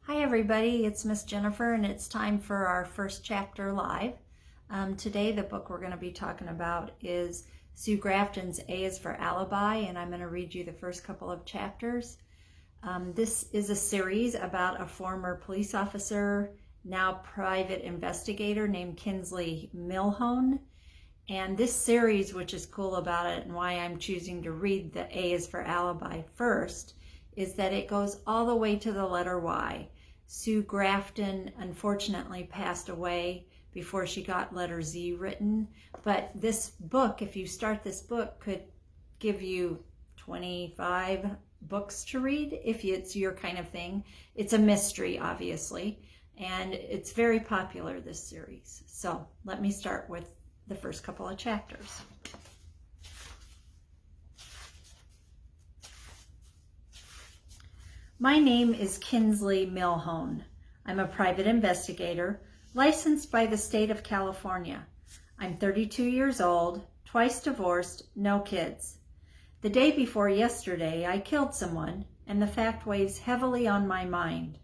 Hi everybody, it's Miss Jennifer and it's time for our first chapter live. Today the book we're going to be talking about is Sue Grafton's A is for Alibi, and I'm going to read you the first couple of chapters. This is a series about a former police officer, now private investigator named Kinsley Milhone. And this series, which is cool about it and why I'm choosing to read the A is for Alibi first, is that it goes all the way to the letter Y. Sue Grafton unfortunately passed away before she got letter Z written, but this book, if you start this book, could give you 25 books to read if it's your kind of thing. It's a mystery, obviously, and it's very popular, this series. So let me start with the first couple of chapters. My name is Kinsley Milhone. I'm a private investigator, licensed by the state of California. I'm 32 years old, twice divorced, no kids. The day before yesterday, I killed someone, and the fact weighs heavily on my mind.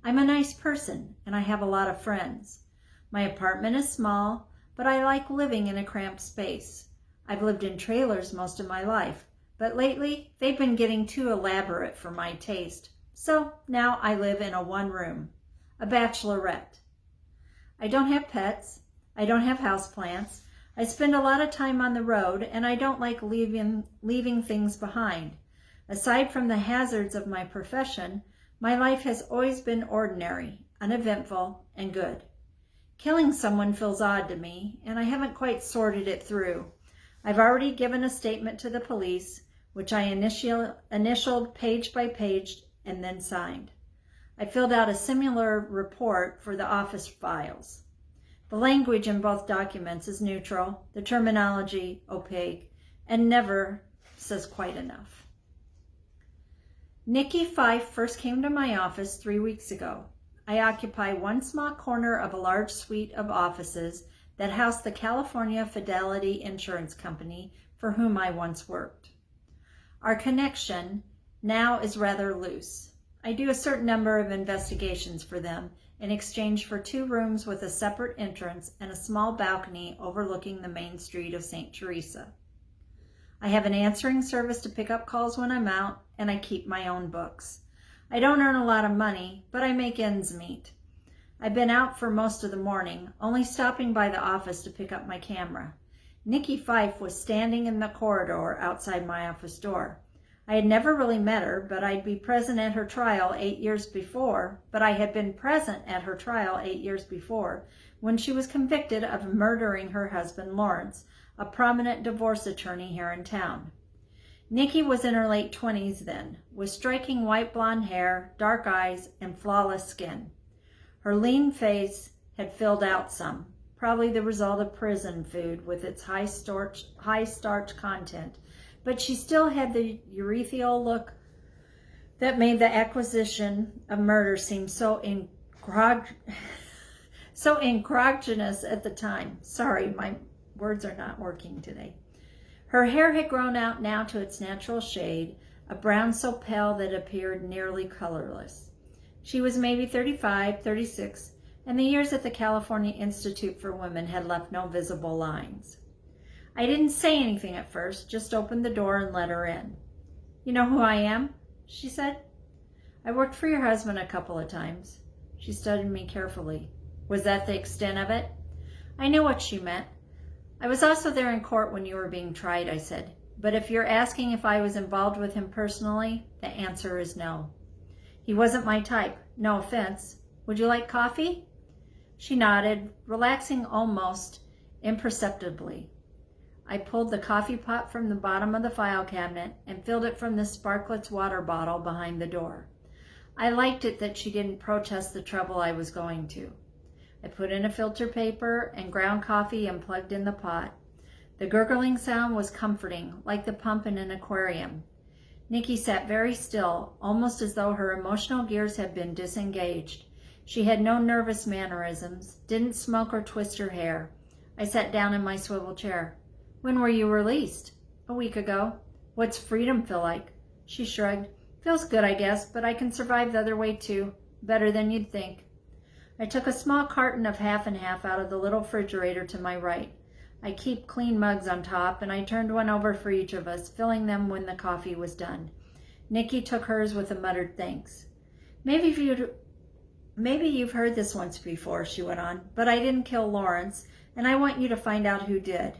I'm a nice person, and I have a lot of friends. My apartment is small, but I like living in a cramped space. I've lived in trailers most of my life, but lately they've been getting too elaborate for my taste. So now I live in a one-room, a bachelorette. I don't have pets. I don't have houseplants. I spend a lot of time on the road, and I don't like leaving things behind. Aside from the hazards of my profession, my life has always been ordinary, uneventful, and good. Killing someone feels odd to me, and I haven't quite sorted it through. I've already given a statement to the police, which I initialed page by page and then signed. I filled out a similar report for the office files. The language in both documents is neutral, the terminology opaque, and never says quite enough. Nikki Fife first came to my office 3 weeks ago. I occupy one small corner of a large suite of offices that house the California Fidelity Insurance Company for whom I once worked. Our connection now is rather loose. I do a certain number of investigations for them in exchange for 2 rooms with a separate entrance and a small balcony overlooking the main street of St. Teresa. I have an answering service to pick up calls when I'm out, and I keep my own books. I don't earn a lot of money, but I make ends meet. I've been out for most of the morning, only stopping by the office to pick up my camera. Nikki Fife was standing in the corridor outside my office door. I had never really met her, but I'd be present at her trial 8 years before, but I had been present at her trial 8 years before when she was convicted of murdering her husband, Lawrence, a prominent divorce attorney here in town. Nikki was in her late 20s then, with striking white blonde hair, dark eyes, and flawless skin. Her lean face had filled out some, probably the result of prison food with its high starch content, but she still had the urethral look that made the acquisition of murder seem so androgynous at the time. Sorry, my words are not working today. Her hair had grown out now to its natural shade, a brown so pale that it appeared nearly colorless. She was maybe 35, 36, and the years at the California Institute for Women had left no visible lines. I didn't say anything at first, just opened the door and let her in. "You know who I am?" she said. "I worked for your husband a couple of times." She studied me carefully. Was that the extent of it? I knew what she meant. "I was also there in court when you were being tried," I said. "But if you're asking if I was involved with him personally, the answer is no. He wasn't my type. No offense. Would you like coffee?" She nodded, relaxing almost imperceptibly. I pulled the coffee pot from the bottom of the file cabinet and filled it from the Sparkletts water bottle behind the door. I liked it that she didn't protest the trouble I was going to. I put in a filter paper and ground coffee and plugged in the pot. The gurgling sound was comforting, like the pump in an aquarium. Nikki sat very still, almost as though her emotional gears had been disengaged. She had no nervous mannerisms, didn't smoke or twist her hair. I sat down in my swivel chair. "When were you released?" "A week ago." "What's freedom feel like?" She shrugged. "Feels good, I guess, but I can survive the other way too. Better than you'd think. I took a small carton of half and half out of the little refrigerator to my right. I keep clean mugs on top, and I turned one over for each of us, filling them when the coffee was done. Nikki took hers with a muttered thanks. Maybe you've heard this once before, she went on, but I didn't kill Lawrence, and I want you to find out who did.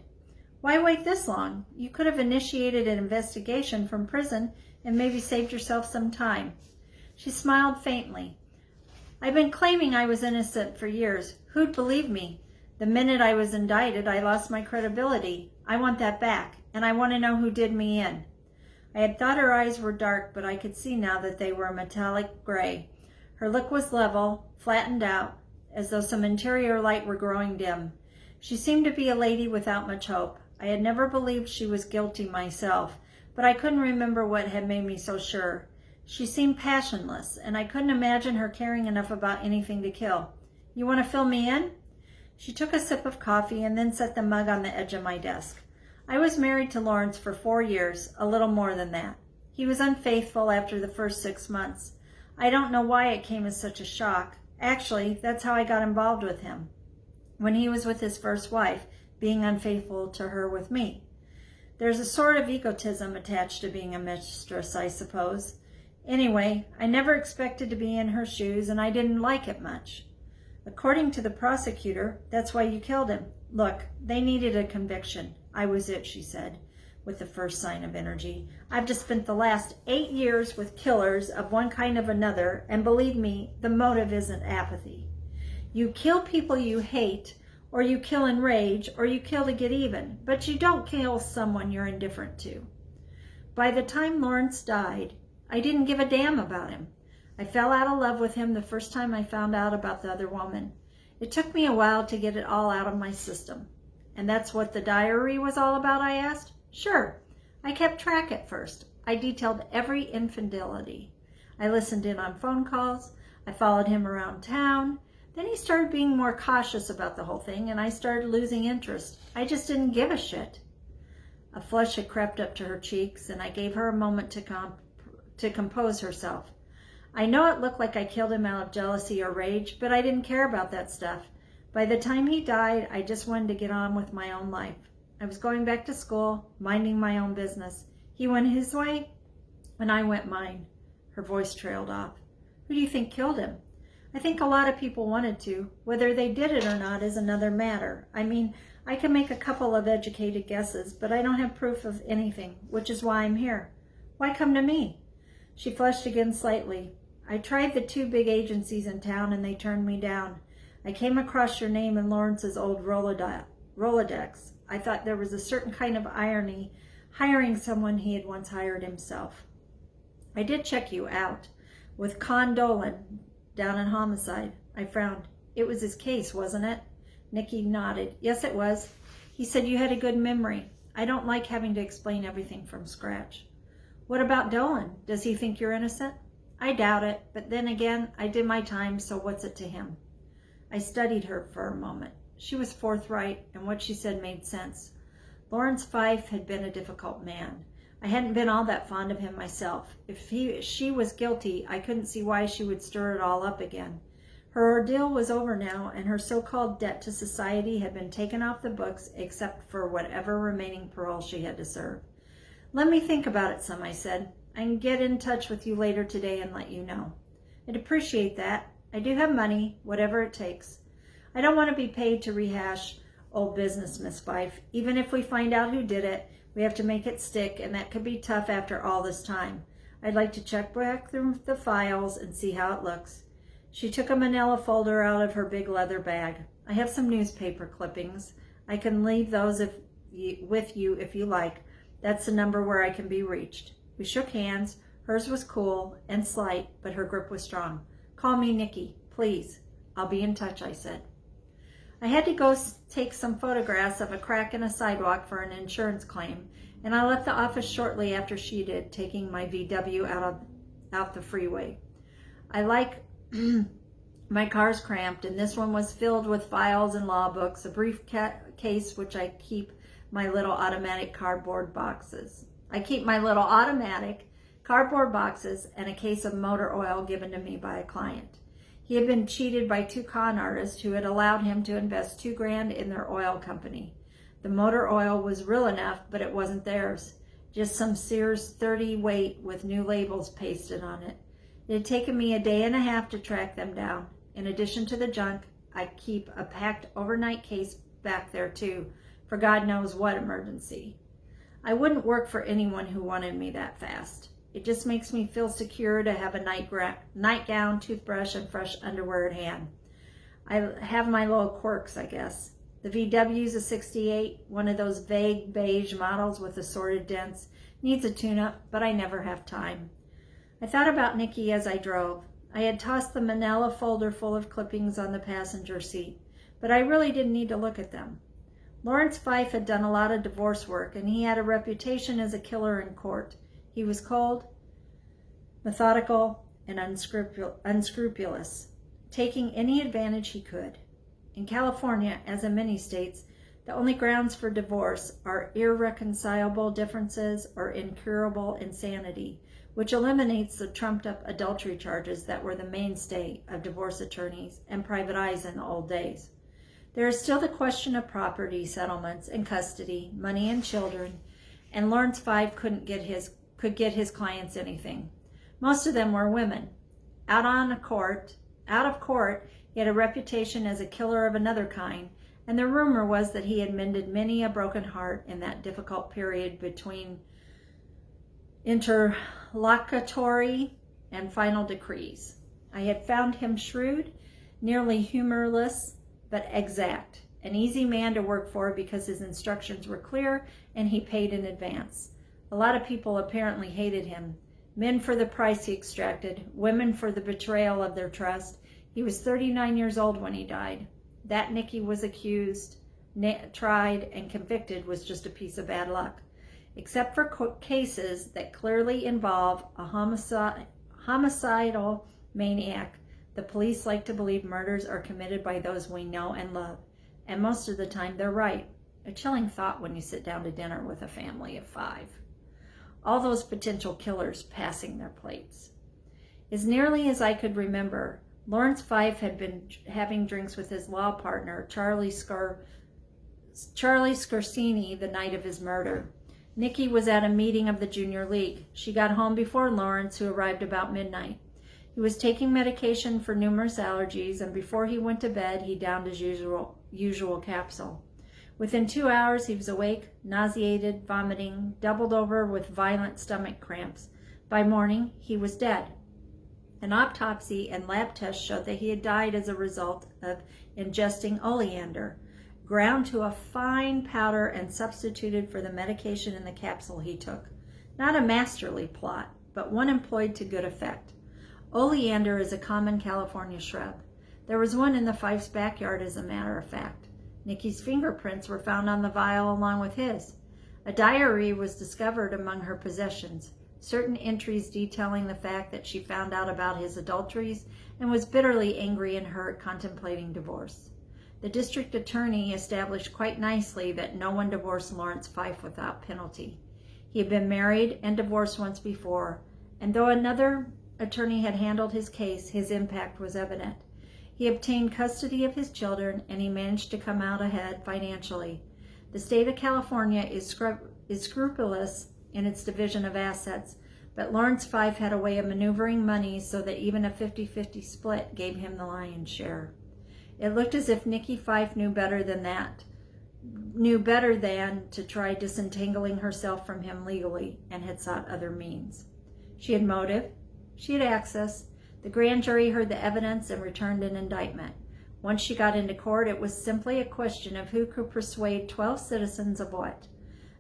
Why wait this long? You could have initiated an investigation from prison and maybe saved yourself some time. She smiled faintly. I've been claiming I was innocent for years. Who'd believe me? The minute I was indicted, I lost my credibility. I want that back, and I want to know who did me in. I had thought her eyes were dark, but I could see now that they were metallic gray. Her look was level, flattened out, as though some interior light were growing dim. She seemed to be a lady without much hope. I had never believed she was guilty myself, but I couldn't remember what had made me so sure. She seemed passionless, and I couldn't imagine her caring enough about anything to kill. You want to fill me in? She took a sip of coffee and then set the mug on the edge of my desk. I was married to Lawrence for 4 years, a little more than that. He was unfaithful after the first 6 months. I don't know why it came as such a shock. Actually, that's how I got involved with him. When he was with his first wife, being unfaithful to her with me. There's a sort of egotism attached to being a mistress, I suppose. Anyway, I never expected to be in her shoes, and I didn't like it much. According to the prosecutor, that's why you killed him. Look, they needed a conviction. I was it, she said, with the first sign of energy. I've just spent the last 8 years with killers of one kind of another, and believe me, the motive isn't apathy. You kill people you hate, or you kill in rage, or you kill to get even, but you don't kill someone you're indifferent to. By the time Lawrence died, I didn't give a damn about him. I fell out of love with him the first time I found out about the other woman. It took me a while to get it all out of my system. And that's what the diary was all about, I asked. Sure. I kept track at first. I detailed every infidelity. I listened in on phone calls. I followed him around town. Then he started being more cautious about the whole thing, and I started losing interest. I just didn't give a shit. A flush had crept up to her cheeks, and I gave her a moment to compose herself. I know it looked like I killed him out of jealousy or rage, but I didn't care about that stuff. By the time he died, I just wanted to get on with my own life. I was going back to school, minding my own business. He went his way, and I went mine. Her voice trailed off. Who do you think killed him? I think a lot of people wanted to. Whether they did it or not is another matter. I mean, I can make a couple of educated guesses, but I don't have proof of anything, which is why I'm here. Why come to me? She flushed again slightly. I tried the 2 big agencies in town, and they turned me down. I came across your name in Lawrence's old Rolodex. I thought there was a certain kind of irony hiring someone he had once hired himself. I did check you out with Con Dolan down in homicide. I frowned. It was his case, wasn't it? Nikki nodded. Yes, it was. He said you had a good memory. I don't like having to explain everything from scratch. What about Dolan? Does he think you're innocent? I doubt it, but then again, I did my time, so what's it to him? I studied her for a moment. She was forthright, and what she said made sense. Lawrence Fife had been a difficult man. I hadn't been all that fond of him myself. If she was guilty, I couldn't see why she would stir it all up again. Her ordeal was over now, and her so-called debt to society had been taken off the books except for whatever remaining parole she had to serve. Let me think about it some, I said. I can get in touch with you later today and let you know. I'd appreciate that. I do have money, whatever it takes. I don't want to be paid to rehash old business, Miss Fife. Even if we find out who did it, we have to make it stick, and that could be tough after all this time. I'd like to check back through the files and see how it looks. She took a manila folder out of her big leather bag. I have some newspaper clippings. I can leave those with you if you like. That's the number where I can be reached. We shook hands. Hers was cool and slight, but her grip was strong. Call me Nikki, please. I'll be in touch, I said. I had to go take some photographs of a crack in a sidewalk for an insurance claim, and I left the office shortly after she did, taking my VW out the freeway. I like my car's cramped, and this one was filled with files and law books, a briefcase which I keep my little automatic cardboard boxes. I keep my little automatic cardboard boxes and a case of motor oil given to me by a client. He had been cheated by 2 con artists who had allowed him to invest $2,000 in their oil company. The motor oil was real enough, but it wasn't theirs. Just some Sears 30 weight with new labels pasted on it. It had taken me a day and a half to track them down. In addition to the junk, I keep a packed overnight case back there too, for God knows what emergency. I wouldn't work for anyone who wanted me that fast. It just makes me feel secure to have a nightgown, toothbrush, and fresh underwear at hand. I have my little quirks, I guess. The VW's a 68, one of those vague beige models with assorted dents. Needs a tune-up, but I never have time. I thought about Nikki as I drove. I had tossed the manila folder full of clippings on the passenger seat, but I really didn't need to look at them. Lawrence Fife had done a lot of divorce work, and he had a reputation as a killer in court. He was cold, methodical, and unscrupulous, taking any advantage he could. In California, as in many states, the only grounds for divorce are irreconcilable differences or incurable insanity, which eliminates the trumped-up adultery charges that were the mainstay of divorce attorneys and private eyes in the old days. There is still the question of property settlements and custody, money and children, and Lawrence Fife could get his clients anything. Most of them were women. Out of court, he had a reputation as a killer of another kind, and the rumor was that he had mended many a broken heart in that difficult period between interlocutory and final decrees. I had found him shrewd, nearly humorless, but exact. An easy man to work for because his instructions were clear and he paid in advance. A lot of people apparently hated him. Men for the price he extracted, women for the betrayal of their trust. He was 39 years old when he died. That Nikki was accused, tried, and convicted was just a piece of bad luck. Except for cases that clearly involve a homicidal maniac, the police like to believe murders are committed by those we know and love. And most of the time they're right. A chilling thought when you sit down to dinner with a family of 5. All those potential killers passing their plates. As nearly as I could remember, Lawrence Fife had been having drinks with his law partner, Charlie Scorsini, the night of his murder. Nikki was at a meeting of the Junior League. She got home before Lawrence, who arrived about midnight. He was taking medication for numerous allergies, and before he went to bed, he downed his usual capsule. Within 2 hours, he was awake, nauseated, vomiting, doubled over with violent stomach cramps. By morning, he was dead. An autopsy and lab tests showed that he had died as a result of ingesting oleander, ground to a fine powder and substituted for the medication in the capsule he took. Not a masterly plot, but one employed to good effect. Oleander is a common California shrub. There was one in the Fife's backyard, as a matter of fact. Nikki's fingerprints were found on the vial along with his. A diary was discovered among her possessions, certain entries detailing the fact that she found out about his adulteries and was bitterly angry and hurt, contemplating divorce. The district attorney established quite nicely that no one divorced Lawrence Fife without penalty. He had been married and divorced once before, and though another attorney had handled his case, his impact was evident. He obtained custody of his children, and he managed to come out ahead financially. The state of California is scrupulous in its division of assets, but Lawrence Fife had a way of maneuvering money so that even a 50-50 split gave him the lion's share. It looked as if Nikki Fife knew better than to try disentangling herself from him legally, and had sought other means. She had motive. She had access. The grand jury heard the evidence and returned an indictment. Once she got into court, it was simply a question of who could persuade 12 citizens of what.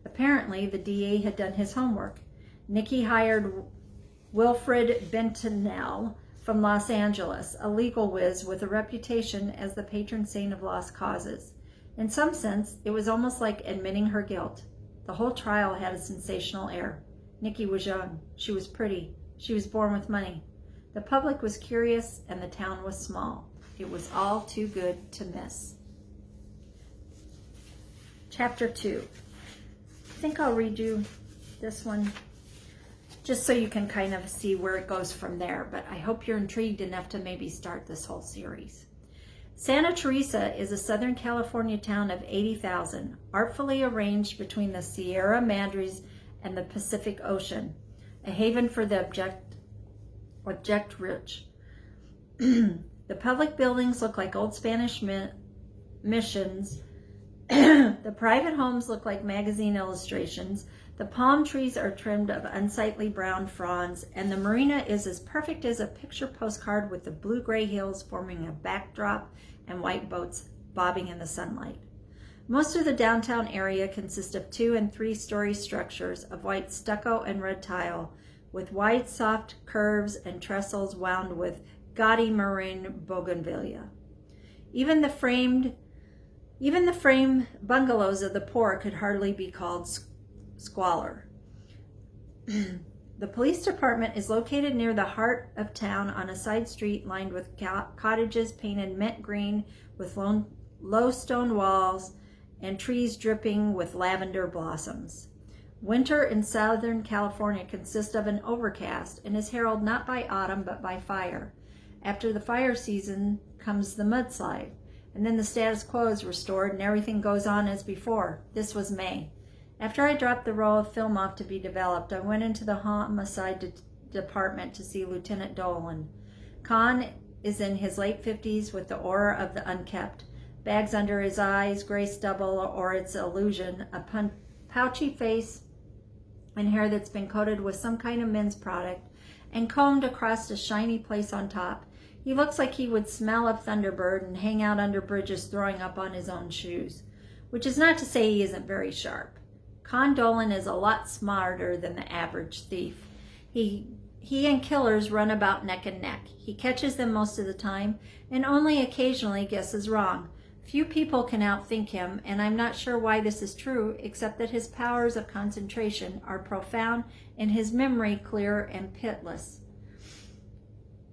Apparently, the DA had done his homework. Nikki hired Wilfred Bentonell from Los Angeles, a legal whiz with a reputation as the patron saint of lost causes. In some sense, it was almost like admitting her guilt. The whole trial had a sensational air. Nikki was young. She was pretty. She was born with money. The public was curious, and the town was small. It was all too good to miss. Chapter 2. I think I'll read you this one. just so you can kind of see where it goes from there. But I hope you're intrigued enough to maybe start this whole series. Santa Teresa is a Southern California town of 80,000, artfully arranged between the Sierra Madres and the Pacific Ocean, a haven for the object rich. The public buildings look like old Spanish missions. The private homes look like magazine illustrations. The palm trees are trimmed of unsightly brown fronds, and the marina is as perfect as a picture postcard with the blue-gray hills forming a backdrop and white boats bobbing in the sunlight. Most of the downtown area consists of 2- and 3-story structures of white stucco and red tile, with wide soft curves and trestles wound with gaudy marine bougainvillea. Even the frame bungalows of the poor could hardly be called squalor. The police department is located near the heart of town on a side street lined with cottages painted mint green with low stone walls and trees dripping with lavender blossoms. Winter in Southern California consists of an overcast and is heralded not by autumn but by fire. After the fire season comes the mudslide, and then the status quo is restored and everything goes on as before. This was May. After I dropped the roll of film off to be developed, I went into the homicide department to see Lieutenant Dolan. Con is in his late 50s with the aura of the unkept. Bags under his eyes, gray stubble or its illusion, a pouchy face, and hair that's been coated with some kind of men's product and combed across a shiny place on top. He looks like he would smell of Thunderbird and hang out under bridges throwing up on his own shoes, which is not to say he isn't very sharp. Con Dolan is a lot smarter than the average thief. He and killers run about neck and neck. He catches them most of the time and only occasionally guesses wrong. Few people can outthink him, and I'm not sure why this is true, except that his powers of concentration are profound and his memory clear and pitiless.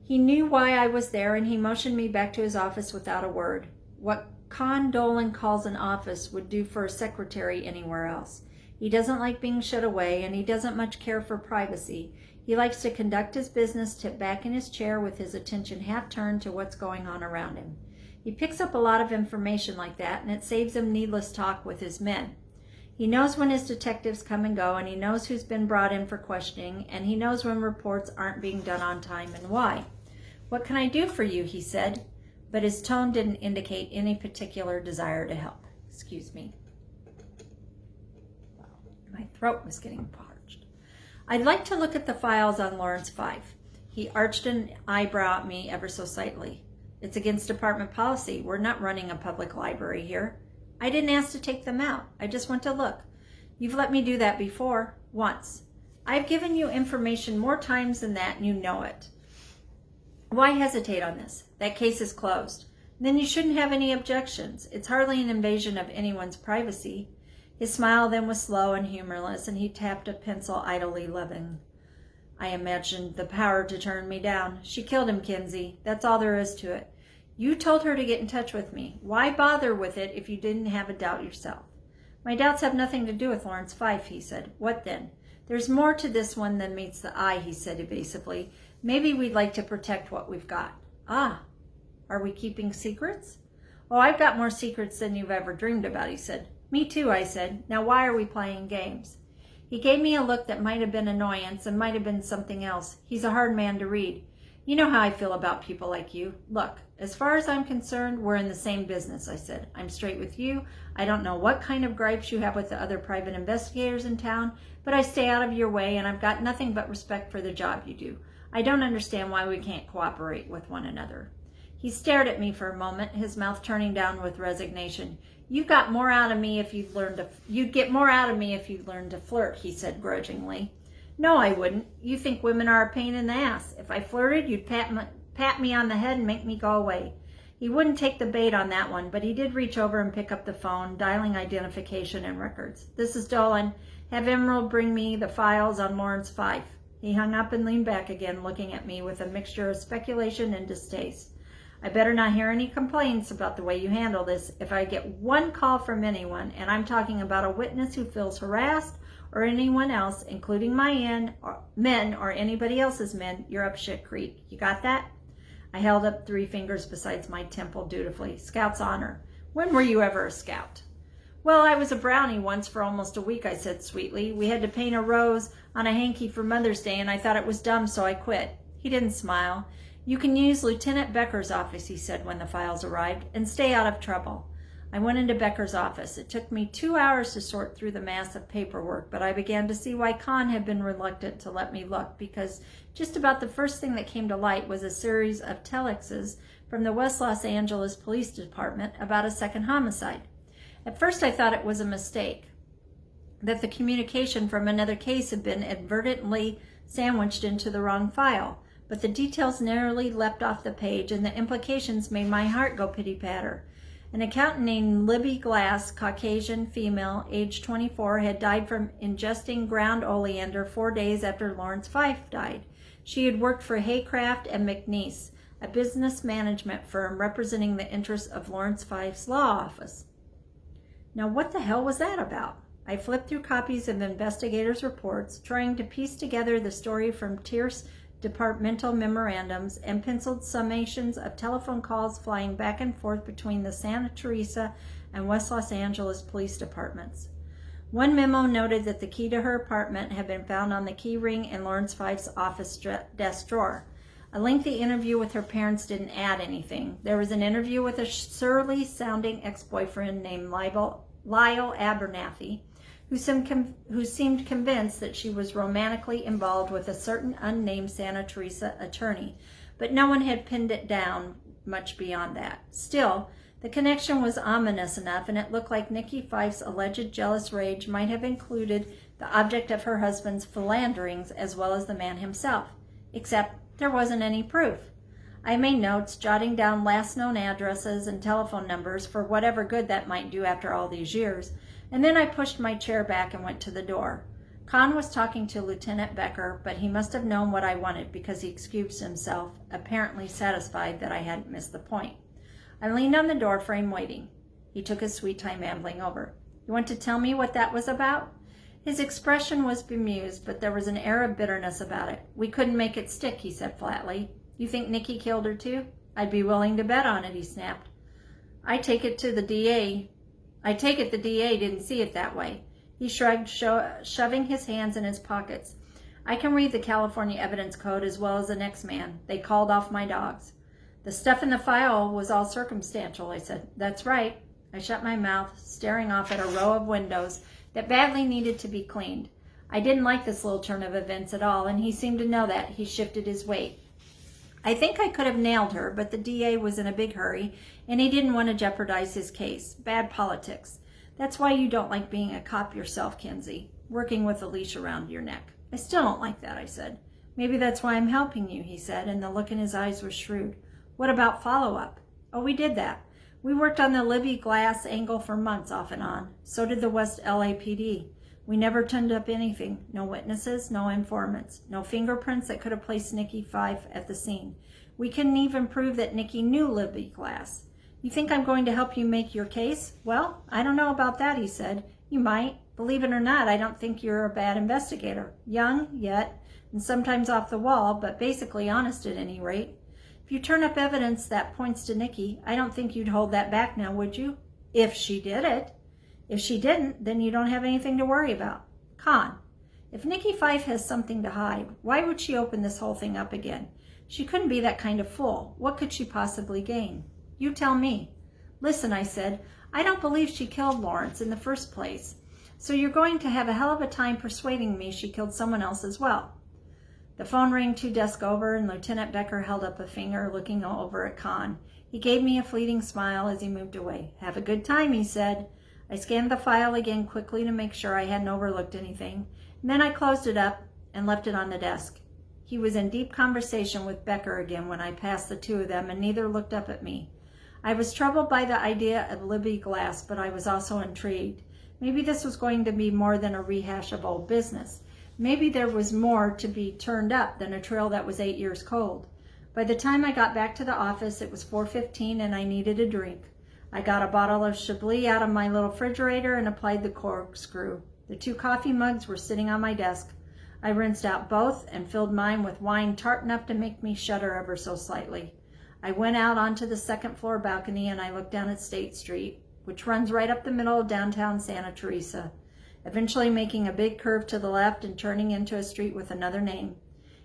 He knew why I was there, and he motioned me back to his office without a word. What Con Dolan calls an office would do for a secretary anywhere else. He doesn't like being shut away, and he doesn't much care for privacy. He likes to conduct his business tipped back in his chair with his attention half turned to what's going on around him. He picks up a lot of information like that, and it saves him needless talk with his men. He knows when his detectives come and go, and he knows who's been brought in for questioning, and he knows when reports aren't being done on time and why. "What can I do for you?" he said, but his tone didn't indicate any particular desire to help. Excuse me. My throat was getting parched. "I'd like to look at the files on Lawrence 5. He arched an eyebrow at me ever so slightly. "It's against department policy. We're not running a public library here." "I didn't ask to take them out. I just want to look." "You've let me do that before." "Once." "I've given you information more times than that, and you know it. Why hesitate on this? That case is closed." "Then you shouldn't have any objections. It's hardly an invasion of anyone's privacy." His smile then was slow and humorless, and he tapped a pencil idly loving. "I imagined the power to turn me down. She killed him, Kinsey. That's all there is to it. You told her to get in touch with me. Why bother with it if you didn't have a doubt yourself?" "My doubts have nothing to do with Lawrence 5, he said. "What then?" "There's more to this one than meets the eye," he said evasively. "Maybe we'd like to protect what we've got." "Ah, are we keeping secrets?" "Oh, I've got more secrets than you've ever dreamed about," he said. "Me too," I said. "Now why are we playing games?" He gave me a look that might have been annoyance and might have been something else. He's a hard man to read. "You know how I feel about people like you. Look, as far as I'm concerned, we're in the same business," I said. "I'm straight with you. I don't know what kind of gripes you have with the other private investigators in town, but I stay out of your way, and I've got nothing but respect for the job you do. I don't understand why we can't cooperate with one another." He stared at me for a moment, his mouth turning down with resignation. You'd get more out of me if you'd learned to flirt," he said grudgingly. "No, I wouldn't. You think women are a pain in the ass. If I flirted, you'd pat me on the head and make me go away." He wouldn't take the bait on that one, but he did reach over and pick up the phone, dialing identification and records. "This is Dolan. Have Emerald bring me the files on Lawrence 5. He hung up and leaned back again, looking at me with a mixture of speculation and distaste. "I better not hear any complaints about the way you handle this. If I get one call from anyone, and I'm talking about a witness who feels harassed or anyone else, including my men or anybody else's men, you're up shit creek. You got that? I held up 3 fingers besides my temple dutifully. Scout's honor. When were you ever a scout? Well, I was a brownie once for almost a week, I said sweetly. We had to paint a rose on a hanky for Mother's Day, and I thought it was dumb, so I quit. He didn't smile. You can use Lieutenant Becker's office, he said when the files arrived, and stay out of trouble. I went into Becker's office. It took me 2 hours to sort through the mass of paperwork, but I began to see why Con had been reluctant to let me look, because just about the first thing that came to light was a series of telexes from the West Los Angeles Police Department about a second homicide. At first I thought it was a mistake, that the communication from another case had been inadvertently sandwiched into the wrong file, but the details narrowly leapt off the page and the implications made my heart go pity-patter. An accountant named Libby Glass, Caucasian female, age 24, had died from ingesting ground oleander 4 days after Lawrence Fife died. She had worked for Haycraft and McNeese, a business management firm representing the interests of Lawrence Fife's law office. Now, what the hell was that about? I flipped through copies of investigators' reports, trying to piece together the story from terse departmental memorandums and penciled summations of telephone calls flying back and forth between the Santa Teresa and West Los Angeles police departments. One memo noted that the key to her apartment had been found on the key ring in Lawrence Fife's office desk drawer. A lengthy interview with her parents didn't add anything. There was an interview with a surly-sounding ex-boyfriend named Lyle Abernathy, who seemed convinced that she was romantically involved with a certain unnamed Santa Teresa attorney, but no one had pinned it down much beyond that. Still, the connection was ominous enough, and it looked like Nikki Fife's alleged jealous rage might have included the object of her husband's philanderings as well as the man himself, except there wasn't any proof. I made notes, jotting down last known addresses and telephone numbers for whatever good that might do after all these years, and then I pushed my chair back and went to the door. Con was talking to Lieutenant Becker, but he must have known what I wanted because he excused himself, apparently satisfied that I hadn't missed the point. I leaned on the door frame waiting. He took his sweet time ambling over. You want to tell me what that was about? His expression was bemused, but there was an air of bitterness about it. We couldn't make it stick, he said flatly. You think Nikki killed her too? I'd be willing to bet on it, he snapped. I take it the DA didn't see it that way. He shrugged, shoving his hands in his pockets. I can read the California Evidence Code as well as the next man. They called off my dogs. The stuff in the file was all circumstantial, I said. That's right. I shut my mouth, staring off at a row of windows that badly needed to be cleaned. I didn't like this little turn of events at all, and he seemed to know that. He shifted his weight. I think I could have nailed her, but the DA was in a big hurry, and he didn't want to jeopardize his case. Bad politics. That's why you don't like being a cop yourself, Kenzie, working with a leash around your neck. I still don't like that, I said. Maybe that's why I'm helping you, he said, and the look in his eyes was shrewd. What about follow-up? Oh, we did that. We worked on the Libby Glass angle for months off and on. So did the West LAPD. We never turned up anything. No witnesses, no informants, no fingerprints that could have placed Nikki Fife at the scene. We couldn't even prove that Nikki knew Libby Glass. You think I'm going to help you make your case? Well, I don't know about that, he said. You might. Believe it or not, I don't think you're a bad investigator. Young, yet, and sometimes off the wall, but basically honest at any rate. If you turn up evidence that points to Nikki, I don't think you'd hold that back now, would you? If she did it. If she didn't, then you don't have anything to worry about. Con, if Nikki Fife has something to hide, why would she open this whole thing up again? She couldn't be that kind of fool. What could she possibly gain? You tell me. Listen, I said, I don't believe she killed Lawrence in the first place. So you're going to have a hell of a time persuading me she killed someone else as well. The phone rang 2 desks over, and Lieutenant Becker held up a finger, looking over at Con. He gave me a fleeting smile as he moved away. Have a good time, he said. I scanned the file again quickly to make sure I hadn't overlooked anything, and then I closed it up and left it on the desk. He was in deep conversation with Becker again when I passed the two of them, and neither looked up at me. I was troubled by the idea of Libby Glass, but I was also intrigued. Maybe this was going to be more than a rehash of old business. Maybe there was more to be turned up than a trail that was 8 years cold. By the time I got back to the office, it was 4:15 and I needed a drink. I got a bottle of Chablis out of my little refrigerator and applied the corkscrew. The 2 coffee mugs were sitting on my desk. I rinsed out both and filled mine with wine tart enough to make me shudder ever so slightly. I went out onto the 2nd floor balcony and I looked down at State Street, which runs right up the middle of downtown Santa Teresa, eventually making a big curve to the left and turning into a street with another name.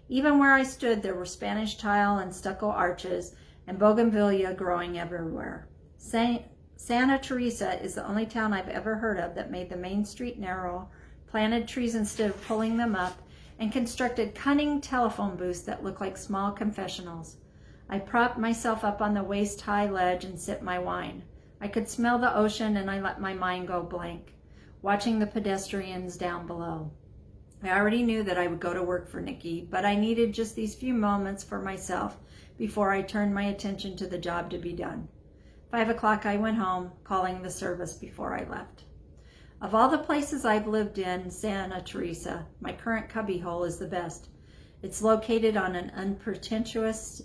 Even where I stood, there were Spanish tile and stucco arches and bougainvillea growing everywhere. Santa Teresa is the only town I've ever heard of that made the main street narrow, planted trees instead of pulling them up, and constructed cunning telephone booths that look like small confessionals. I propped myself up on the waist-high ledge and sipped my wine. I could smell the ocean and I let my mind go blank, watching the pedestrians down below. I already knew that I would go to work for Nikki, but I needed just these few moments for myself before I turned my attention to the job to be done. 5 o'clock I went home, calling the service before I left. Of all the places I've lived in Santa Teresa, my current cubbyhole is the best. It's located on an unpretentious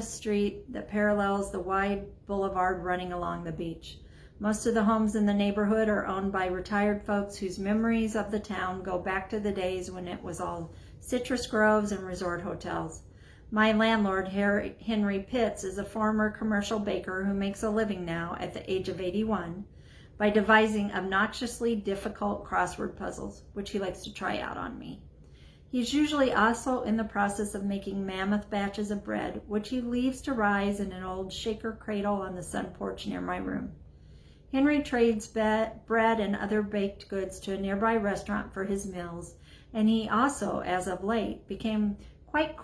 street that parallels the wide boulevard running along the beach. Most of the homes in the neighborhood are owned by retired folks whose memories of the town go back to the days when it was all citrus groves and resort hotels. My landlord, Henry Pitts, is a former commercial baker who makes a living now at the age of 81 by devising obnoxiously difficult crossword puzzles, which he likes to try out on me. He's usually also in the process of making mammoth batches of bread, which he leaves to rise in an old shaker cradle on the sun porch near my room. Henry trades bread and other baked goods to a nearby restaurant for his meals, and he also, as of late, became quite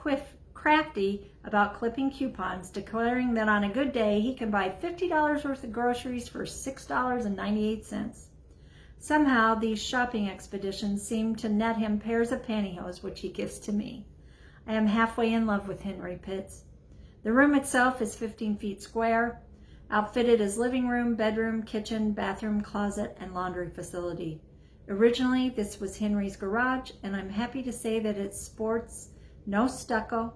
crafty about clipping coupons, declaring that on a good day he can buy $50 worth of groceries for $6.98. Somehow these shopping expeditions seem to net him pairs of pantyhose, which he gives to me. I am halfway in love with Henry Pitts. The room itself is 15 feet square, outfitted as living room, bedroom, kitchen, bathroom, closet, and laundry facility. Originally, this was Henry's garage, and I'm happy to say that it sports no stucco,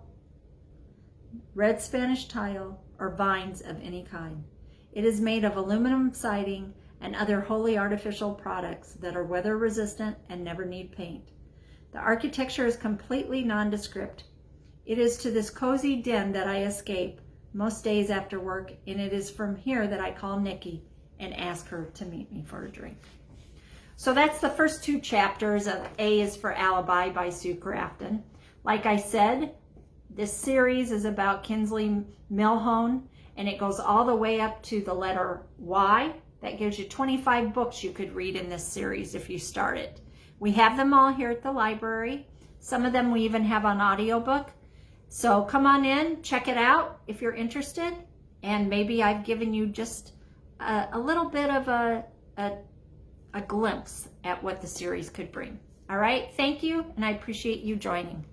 red Spanish tile, or vines of any kind. It is made of aluminum siding and other wholly artificial products that are weather resistant and never need paint. The architecture is completely nondescript. It is to this cozy den that I escape most days after work, and it is from here that I call Nikki and ask her to meet me for a drink. So that's the first 2 chapters of A is for Alibi by Sue Crafton. Like I said, this series is about Kinsley Milhone, and it goes all the way up to the letter Y. That gives you 25 books you could read in this series if you start it. We have them all here at the library. Some of them we even have on audiobook. So come on in, check it out if you're interested, and maybe I've given you just a little bit of a glimpse at what the series could bring. All right, thank you, and I appreciate you joining.